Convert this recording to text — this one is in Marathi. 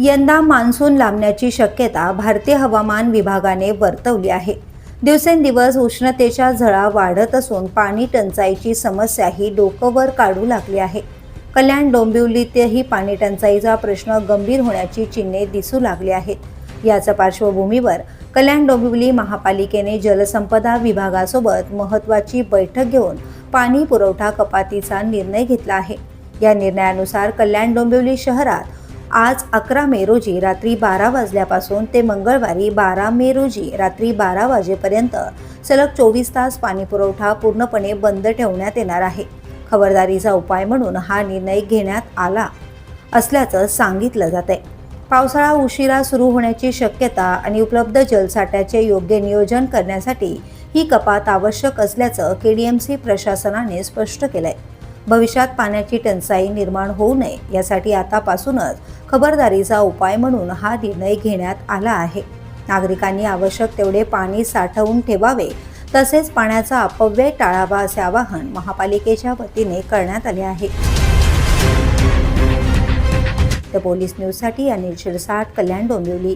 यंदा मान्सून लांबण्याची शक्यता भारतीय हवामान विभागाने वर्तवली आहे। दिवसेंदिवस उष्णतेच्या झळा वाढत असून पाणी टंचाईची समस्याही डोकं वर काढू लागली आहे। कल्याण डोंबिवलीतही पाणी टंचाईचा प्रश्न गंभीर होण्याची चिन्हे दिसू लागली आहेत। याच पार्श्वभूमीवर कल्याण डोंबिवली महापालिकेने जलसंपदा विभागासोबत महत्त्वाची बैठक घेऊन पाणी पुरवठा कपातीचा निर्णय घेतला आहे। या निर्णयानुसार कल्याण डोंबिवली शहरात आज 11 मे रोजी रात्री 12 वाजल्यापासून ते मंगळवारी 12 मे रोजी रात्री 12 वाजेपर्यंत सलग 24 तास पाणी पुरवठा पूर्णपणे बंद ठेवण्यात येणार आहे। खबरदारीचा उपाय म्हणून हा निर्णय घेण्यात आला असल्याचं सांगितलं जातंय। पावसाळा उशिरा सुरू होण्याची शक्यता आणि उपलब्ध जलसाठ्याचे योग्य नियोजन करण्यासाठी ही कपात आवश्यक असल्याचं केडीएमसी प्रशासनाने स्पष्ट केलंय। भविष्यात पाण्याची टंचाई निर्माण होऊ नये यासाठी आतापासूनच खबरदारीचा उपाय म्हणून हा निर्णय घेण्यात आला आहे। नागरिकांनी आवश्यक तेवढे पाणी साठवून ठेवावे तसेच पाण्याचा अपव्यय टाळावा असे आवाहन महापालिकेच्या वतीने करण्यात आले आहे। द पोलीस न्यूजसाठी अनिल शिरसाट, कल्याण डोंबिवली।